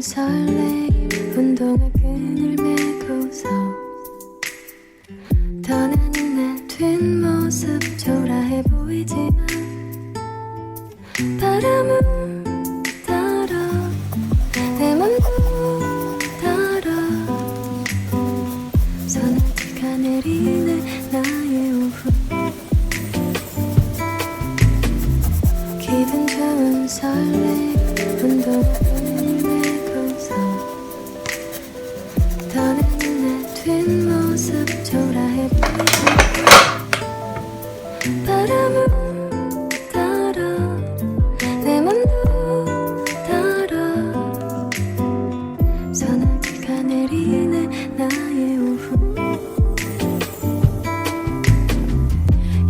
설레임 운동화 끈을 메고서 떠나는 내 뒷모습 초라해 보이지만 바람은 따라 내 맘도 따라 소나기가 내리네 나의 오후 기분 좋은 설레임 운동화 끈을 메고서 떠나는 내 뒷모습 초라해 보이지만 바람은 따라 내 맘도 따라 소나기가 내리네 나의 오후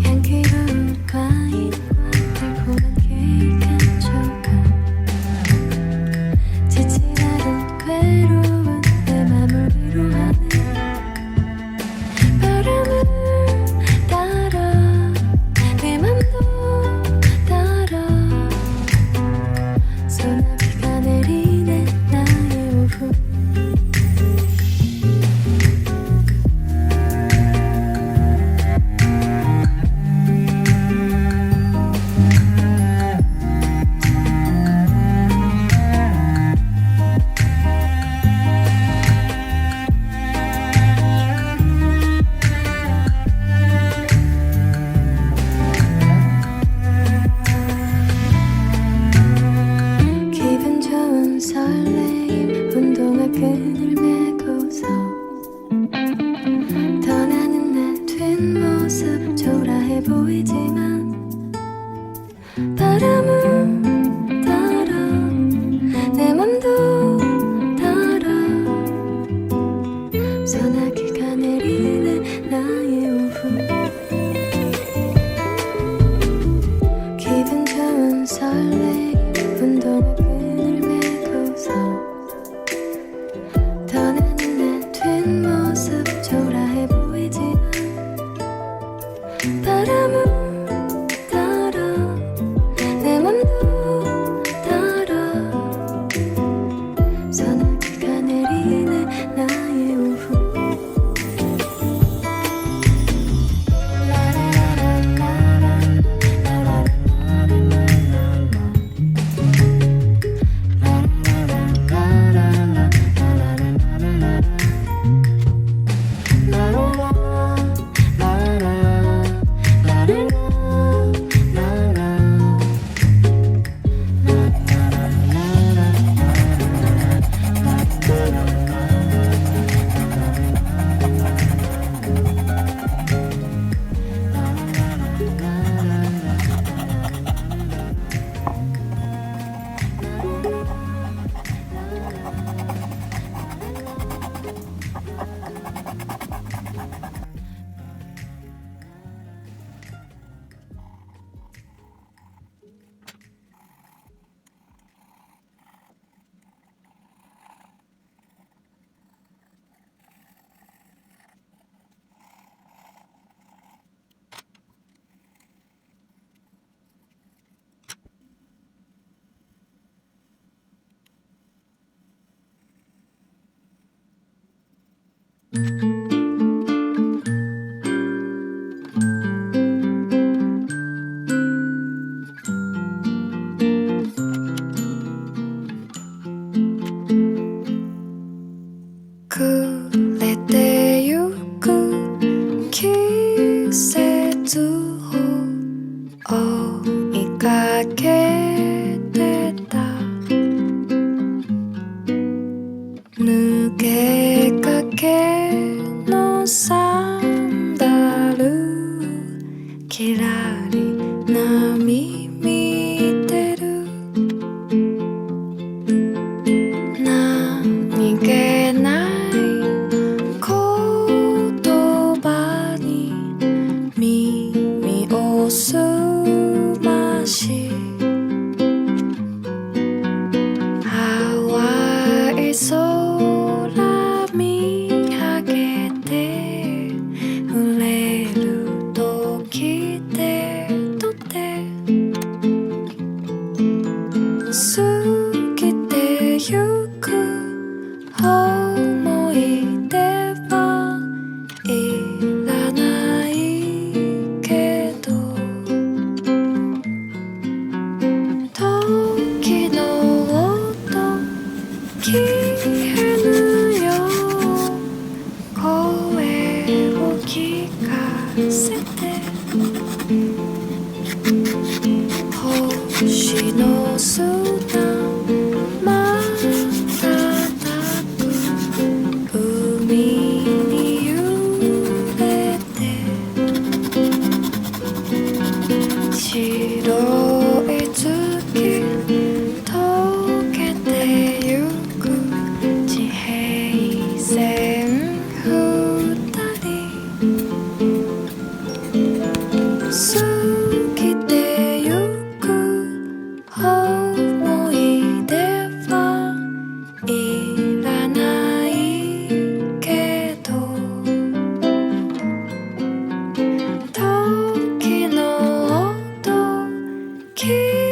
향기로운 과일과 달콤한 케이크 한 조각 지친 하루 괴로운 내 맘을 위로하네 바람을 따라 내 맘도 따라 소나기가 내리네 나의 오후 기분 좋은 설레임 운동화 끈을 메고서 떠나는 내 뒷모습 초라해 보이지만 바람은 따라 내 맘도 따라 소나기가 내리네 나의 오후 기분 좋은 설레임 운동화 끈을 메고서 떠나는 내 뒷모습 초라해 보이지만 바람은 따라 내 맘도 따라 소나기가 내리네 나의 오후 の砂瞬く海に揺れて白い月溶けてゆく地平線二人過ぎてゆく思い出はいらないけど時の音聞